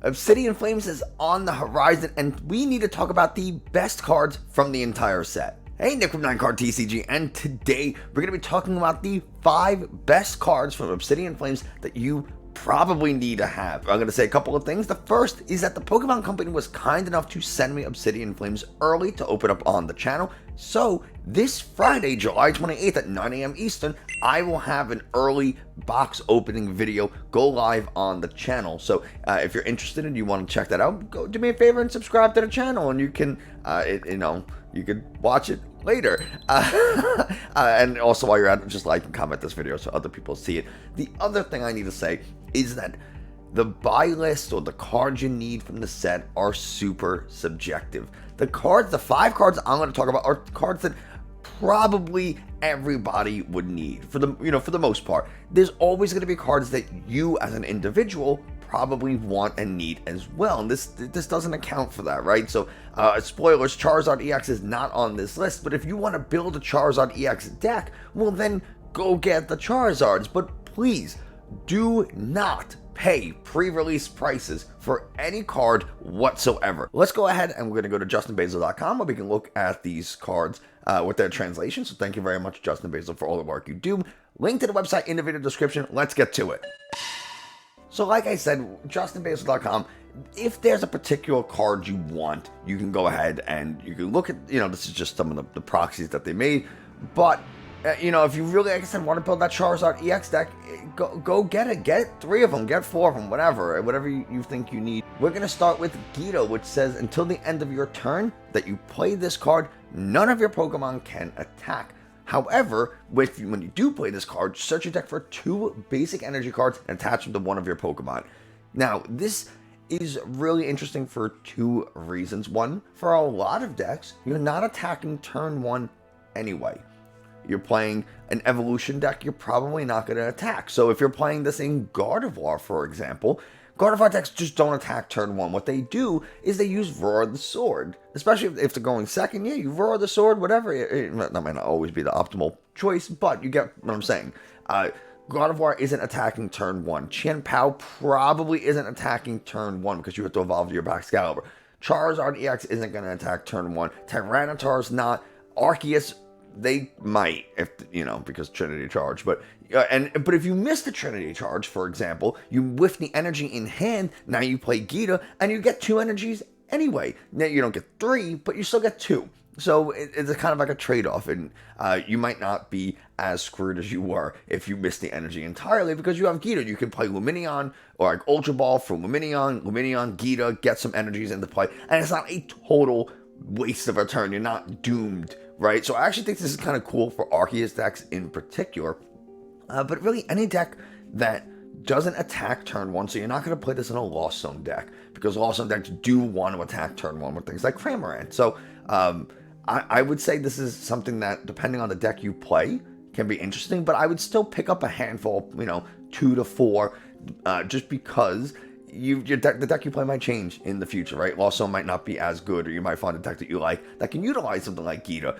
Obsidian Flames is on the horizon, and we need to talk about the best cards from the entire set. Hey, Nick from 9Card TCG, and today we're going to be talking about the 5 best cards from Obsidian Flames that you probably need to have. I'm going to say a couple of things. The first is that the Pokemon Company was kind enough to send me Obsidian Flames early to open up on the channel. So this Friday, July 28th at 9 a.m. Eastern, I will have an early box opening video go live on the channel. So if you're interested and you want to check that out, go do me a favor and subscribe to the channel, and you can, you could watch it later. And also while you're at it, just like and comment this video so other people see it. The other thing I need to say is that the buy list or the cards you need from the set are super subjective. The 5 cards I'm going to talk about are cards that probably everybody would need for the most part. There's always going to be cards that you as an individual probably want and need as well, and this doesn't account for that, right? So spoilers, Charizard EX is not on this list, but if you want to build a Charizard EX deck, well then go get the Charizards. But please do not pay pre-release prices for any card whatsoever. Let's go ahead and we're going to go to justinbasil.com where we can look at these cards with their translation. So thank you very much, Justin Basil, for all the work you do. Link to the website in the video description. Let's get to it. So like I said, justinbasil.com, if there's a particular card you want, you can go ahead and you can look at, this is just some of the proxies that they made. But, if you really, like I said, want to build that Charizard EX deck, go get it. Get 3 of them, get 4 of them, whatever you think you need. We're going to start with Gita, which says, until the end of your turn that you play this card, none of your Pokemon can attack. However, when you do play this card, search your deck for 2 basic energy cards and attach them to one of your Pokemon. Now, this is really interesting for 2 reasons. One, for a lot of decks, you're not attacking turn 1 anyway. You're playing an evolution deck, you're probably not going to attack. So if you're playing this in Gardevoir, for example, Gardevoir decks just don't attack turn 1. What they do is they use Roar the Sword. Especially if they're going second, yeah, you Roar the Sword, whatever. That might not always be the optimal choice, but you get what I'm saying. Gardevoir isn't attacking turn 1. Chien-Pao probably isn't attacking turn 1 because you have to evolve to your Excalibur. Charizard EX isn't going to attack turn 1. Tyranitar's not. Arceus, they might, because Trinity Charge, but if you miss the Trinity Charge, for example, you whiff the energy in hand, now you play Gita, and you get 2 energies anyway. Now you don't get 3, but you still get 2. So it's a kind of like a trade-off, and you might not be as screwed as you were if you miss the energy entirely, because you have Gita. You can play Lumineon, or like Ultra Ball for Lumineon, Gita, get some energies into play, and it's not a total waste of a turn. You're not doomed, right? So I actually think this is kind of cool for Arceus decks in particular, but really any deck that doesn't attack turn 1, so you're not going to play this in a Lost Zone deck, because Lost Zone decks do want to attack turn 1 with things like Cramorant. So I would say this is something that, depending on the deck you play, can be interesting, but I would still pick up a handful, 2 to 4, just because the deck you play might change in the future, right? Lost Zone might not be as good, or you might find a deck that you like that can utilize something like Gita.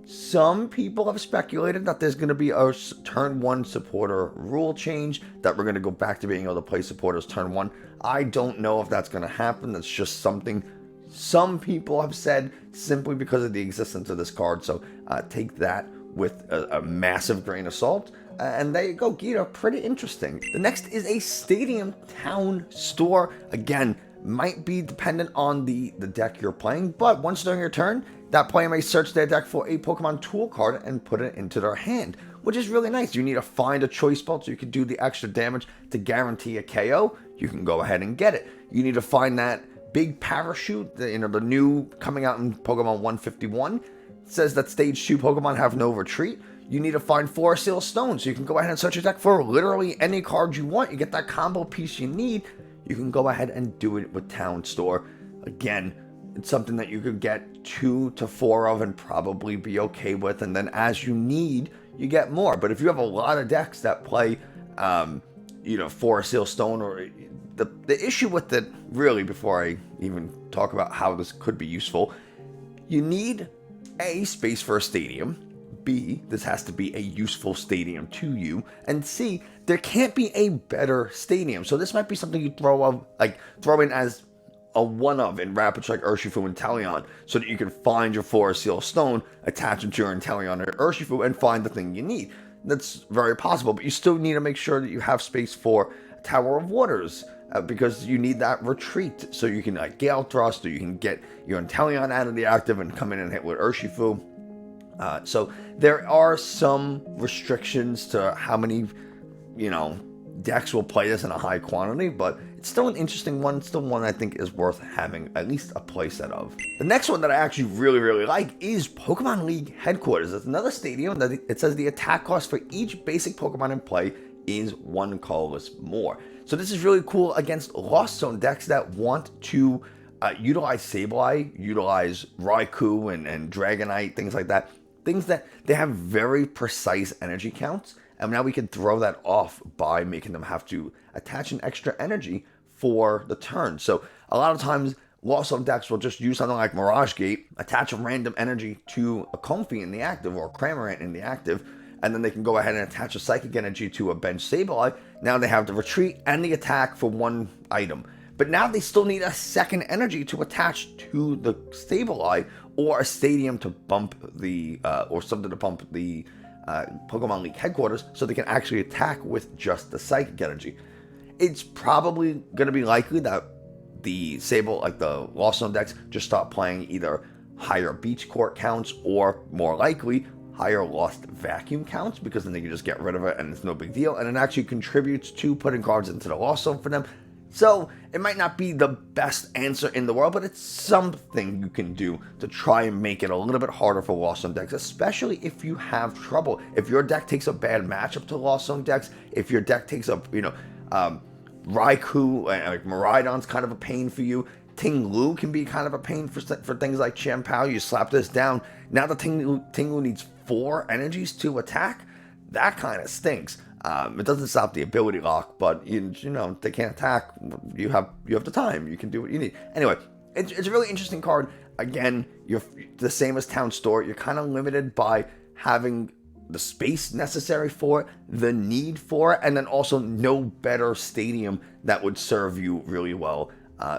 Some people have speculated that there's going to be a turn 1 supporter rule change, that we're going to go back to being able to play supporters turn 1. I don't know if that's going to happen. That's just something some people have said simply because of the existence of this card. So take that with a massive grain of salt. And there you go, Gita, pretty interesting. The next is a Stadium Town Store. Again, might be dependent on the deck you're playing, but once during your turn, that player may search their deck for a Pokemon tool card and put it into their hand, which is really nice. You need to find a choice spell so you can do the extra damage to guarantee a KO. You can go ahead and get it. You need to find that big parachute, the new coming out in Pokemon 151. It says that stage 2 Pokemon have no retreat. You need to find 4 Seal Stones, so you can go ahead and search your deck for literally any card you want. You get that combo piece you need. You can go ahead and do it with Town Store. Again, it's something that you could get 2 to 4 of and probably be okay with, and then as you need, you get more. But if you have a lot of decks that play, 4 Seal Stone, or the issue with it, really, before I even talk about how this could be useful, you need a space for a stadium. B, this has to be a useful stadium to you, and C, there can't be a better stadium. So this might be something you throw in as a one-of in Rapid Strike, Urshifu, and Talion, so that you can find your Forest Seal Stone, attach it to your Inteleon or Urshifu, and find the thing you need. That's very possible, but you still need to make sure that you have space for Tower of Waters, because you need that retreat, so you can Gale Thrust, or you can get your Inteleon out of the active and come in and hit with Urshifu. So there are some restrictions to how many, decks will play this in a high quantity, but it's still an interesting one. It's still one I think is worth having at least a playset of. The next one that I actually really, really like is Pokemon League Headquarters. It's another stadium that it says the attack cost for each basic Pokemon in play is 1 colorless more. So this is really cool against Lost Zone decks that want to utilize Sableye, utilize Raikou and Dragonite, things like that. Things that they have very precise energy counts, and now we can throw that off by making them have to attach an extra energy for the turn. So a lot of times, Lost Zone decks will just use something like Mirage Gate, attach a random energy to a Comfey in the active or a Cramorant in the active, and then they can go ahead and attach a Psychic Energy to a bench Sableye. Now they have the retreat and the attack for one item. But now they still need a second energy to attach to the Sableye, or a stadium to bump the, or something to pump the Pokemon League Headquarters, so they can actually attack with just the Psychic Energy. It's probably going to be likely that the the Lost Zone decks just start playing either higher Beach Court counts, or more likely higher Lost Vacuum counts, because then they can just get rid of it and it's no big deal, and it actually contributes to putting cards into the Lost Zone for them. So it might not be the best answer in the world, but it's something you can do to try and make it a little bit harder for Lost Zone decks, especially if you have trouble. If your deck takes a bad matchup to Lost Zone decks, if your deck takes up, Raikou, like Miraidon's kind of a pain for you. Ting-Lu can be kind of a pain for things like Chien-Pao. You slap this down, now the Ting-Lu needs 4 energies to attack. That kind of stinks. It doesn't stop the ability lock, but they can't attack. You have the time. You can do what you need. Anyway, it's a really interesting card. Again, you're the same as Town Store. You're kind of limited by having the space necessary for it, the need for it, and then also no better stadium that would serve you really well.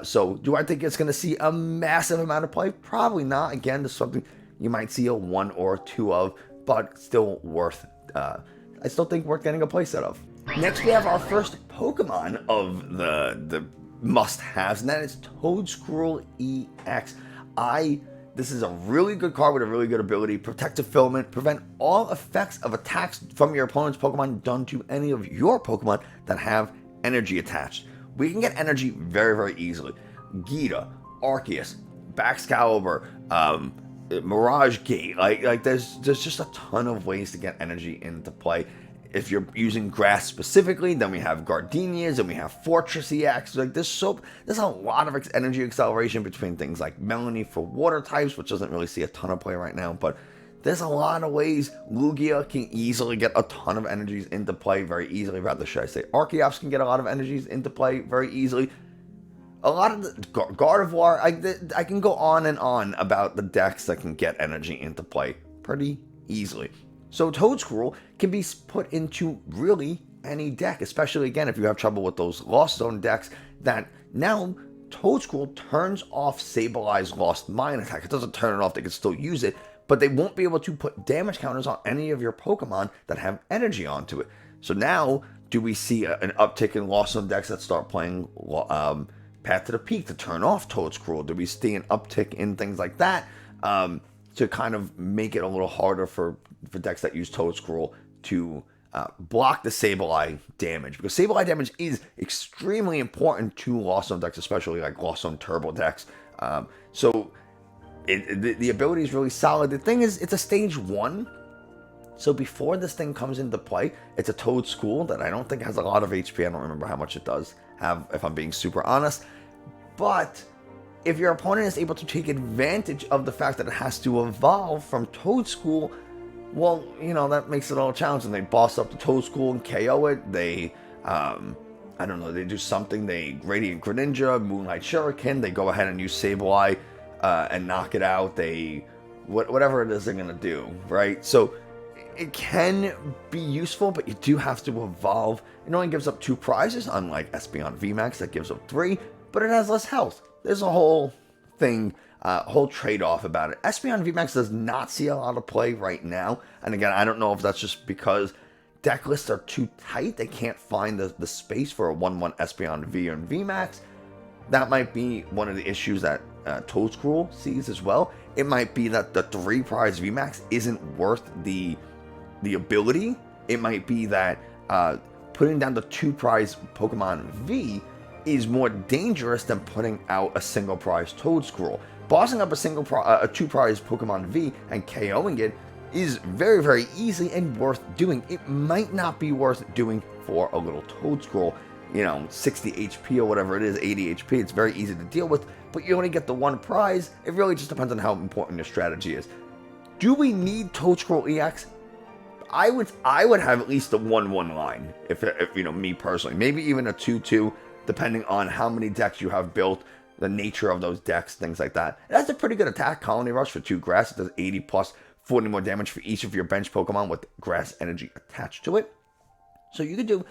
So do I think it's going to see a massive amount of play? Probably not. Again, this is something you might see a 1 or 2 of, but still worth. I still think worth getting a playset of. Next, we have our first Pokemon of the must-haves, and that is Toedscruel EX. This is a really good card with a really good ability. Protective Filament, prevent all effects of attacks from your opponent's Pokemon done to any of your Pokemon that have energy attached. We can get energy very, very easily. Gita, Arceus, Baxcalibur, Mirage Gate, like there's just a ton of ways to get energy into play. If you're using grass specifically, then we have Gardenias and we have Fortress EX. Like there's a lot of energy acceleration between things like Melanie for water types, which doesn't really see a ton of play right now, but there's a lot of ways. Lugia can easily get a ton of energies into play very easily. Rather, should I say, Archeops can get a lot of energies into play very easily. A lot of the Gardevoir, I can go on and on about the decks that can get energy into play pretty easily. So Toedscruel can be put into really any deck, especially again if you have trouble with those Lost Zone decks that now Toedscruel turns off Sableye's Lost Mine attack. It doesn't turn it off, they can still use it, but they won't be able to put damage counters on any of your Pokemon that have energy onto it. So now, do we see an uptick in Lost Zone decks that start playing Path to the Peak to turn off Toedscruel? Do we see an uptick in things like that to kind of make it a little harder for decks that use Toedscruel to block the Sableye damage? Because Sableye damage is extremely important to Lost Zone decks, especially like Lost Zone Turbo decks. So the ability is really solid. The thing is, it's a stage 1. So before this thing comes into play, it's a Toedscruel that I don't think has a lot of HP. I don't remember how much it does have, if I'm being super honest. But if your opponent is able to take advantage of the fact that it has to evolve from Toedscruel, well, that makes it all challenging. They boss up the Toedscruel and KO it. They, they do something. They Radiant Greninja, Moonlight Shuriken. They go ahead and use Sableye and knock it out. They, whatever it is they're going to do, right? So it can be useful, but you do have to evolve. It only gives up 2 prizes, unlike Espeon VMAX that gives up 3, but it has less health. There's a whole thing, whole trade-off about it. Espeon VMAX does not see a lot of play right now, and again, I don't know if that's just because deck lists are too tight. They can't find the space for a 1-1 Espeon V and VMAX. That might be one of the issues that Toadscruel sees as well. It might be that the 3 prize VMAX isn't worth the ability. It might be that putting down the 2 prize Pokemon V is more dangerous than putting out a single prize Toadscruel. Bossing up a 2 prize Pokemon V and KOing it is very, very easy and worth doing. It might not be worth doing for a little Toadscruel, 60 HP or whatever it is, 80 HP. It's very easy to deal with, but you only get the 1 prize. It really just depends on how important your strategy is. Do we need Toadscruel EX? I would have at least a 1-1 line, if me personally. Maybe even a 2-2, depending on how many decks you have built, the nature of those decks, things like that. It has a pretty good attack, Colony Rush for 2 grass. It does 80 plus 40 more damage for each of your bench Pokemon with grass energy attached to it. So you could do,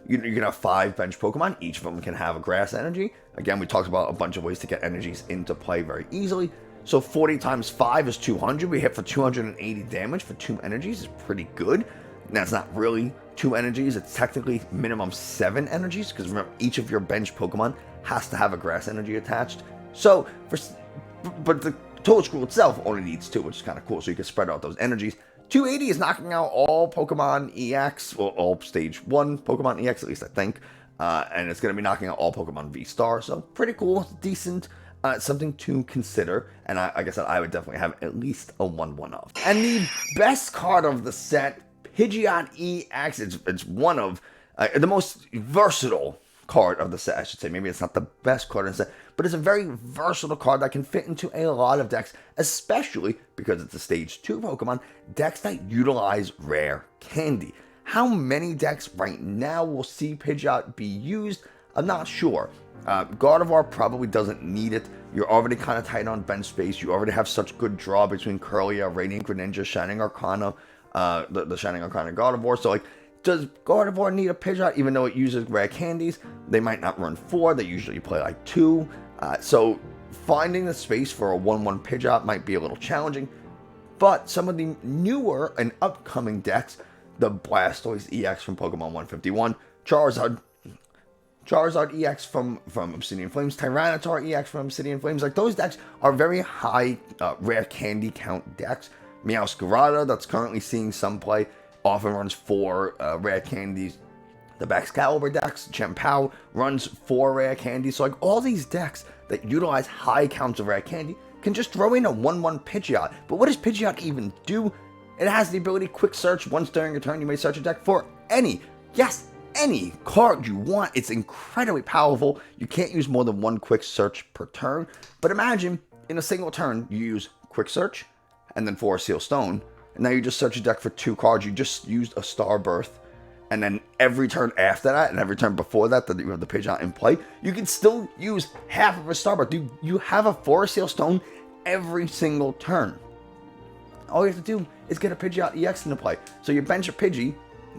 you can have 5 bench Pokemon. Each of them can have a grass energy. Again, we talked about a bunch of ways to get energies into play very easily. So 40 times 5 is 200. We hit for 280 damage for 2 energies. Is pretty good. That's not really 2 energies. It's technically minimum 7 energies, because remember, each of your bench Pokemon has to have a grass energy attached. So, but the Toadscruel itself only needs 2, which is kind of cool, so you can spread out those energies. 280 is knocking out all Pokemon EX, well, all Stage 1 Pokemon EX, at least I think, and it's going to be knocking out all Pokemon V-Star, so pretty cool, decent, something to consider, and like I said, I would definitely have at least a 1-1 of. And the best card of the set, Pidgeot EX, it's one of the most versatile card of the set, I should say. Maybe it's not the best card in the set, but it's a very versatile card that can fit into a lot of decks, especially because it's a Stage 2 Pokemon, decks that utilize rare candy. How many decks right now will see Pidgeot be used? I'm not sure. Gardevoir probably doesn't need it. You're already kind of tight on bench space. You already have such good draw between Kirlia, Radiant Greninja, Shining Arcana, the Shining Arcana Gardevoir, so does Gardevoir need a Pidgeot even though it uses rare candies? They might not run 4, they usually play like 2. So finding the space for a 1-1 Pidgeot might be a little challenging. But some of the newer and upcoming decks, the Blastoise EX from Pokemon 151, Charizard EX from Obsidian Flames, Tyranitar EX from Obsidian Flames, like those decks are very high rare candy count decks. Meowscarada, that's currently seeing some play, often runs 4 rare candies. The Baxcalibur decks, Chien-Pao runs 4 rare candies. So like all these decks that utilize high counts of rare candy can just throw in a 1-1 Pidgeot. But what does Pidgeot even do? It has the ability quick search. Once during your turn, you may search a deck for any card you want. It's incredibly powerful. You can't use more than 1 quick search per turn. But imagine in a single turn, you use quick search and then 4 Seal Stone. And now you just search a deck for 2 cards. You just used a Starbirth. And then every turn after that, and every turn before that you have the Pidgeot in play, you can still use half of a Starbirth. You have a 4 Seal Stone every single turn. All you have to do is get a Pidgeot EX into play. So you bench a Pidgey,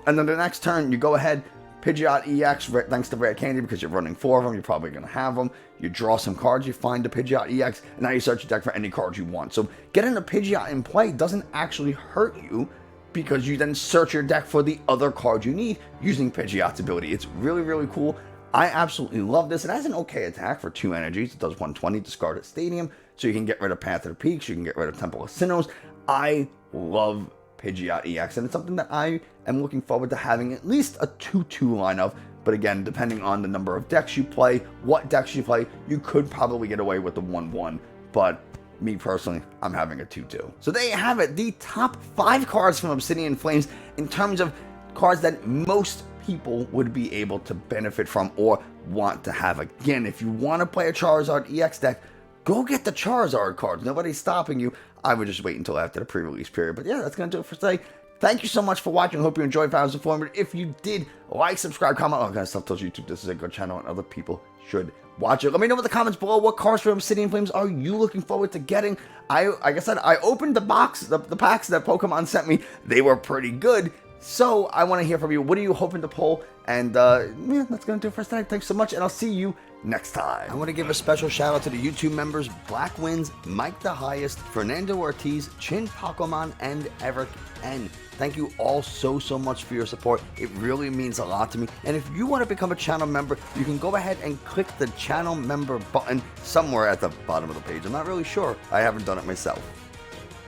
and then the next turn you go ahead, Pidgeot EX, thanks to Rare Candy, because you're running 4 of them, you're probably going to have them. You draw some cards, you find the Pidgeot EX, and now you search your deck for any cards you want. So getting a Pidgeot in play doesn't actually hurt you, because you then search your deck for the other cards you need using Pidgeot's ability. It's really, really cool. I absolutely love this. It has an okay attack for 2 energies. It does 120, discard at Stadium, so you can get rid of Path of the Peaks, you can get rid of Temple of Sinnohs. I love Pidgeot EX, and it's something that I am looking forward to having at least a 2-2 line of. But again, depending on the number of decks you play, what decks you play, you could probably get away with the 1-1, but me personally, I'm having a 2-2. So there you have it, the top 5 cards from Obsidian Flames in terms of cards that most people would be able to benefit from or want to have. Again, if you want to play a Charizard EX deck, go get the Charizard cards. Nobody's stopping you. I would just wait until after the pre-release period. But yeah, that's going to do it for today. Thank you so much for watching. Hope you enjoyed, found it informative. If you did, like, subscribe, comment, all that kind of stuff tells YouTube this is a good channel and other people should watch it. Let me know in the comments below what cards from Obsidian Flames are you looking forward to getting. Like I said, I opened the box, the packs that Pokemon sent me. They were pretty good. So I want to hear from you. What are you hoping to pull? And yeah, that's going to do it for us tonight. Thanks so much, and I'll see you next time. I want to give a special shout out to the YouTube members Black Wins, Mike the Highest, Fernando Ortiz, Chin Pokemon, and Eric N. Thank you all so much for your support. It really means a lot to me. And if you want to become a channel member, you can go ahead and click the channel member button somewhere at the bottom of the page. I'm not really sure. I haven't done it myself.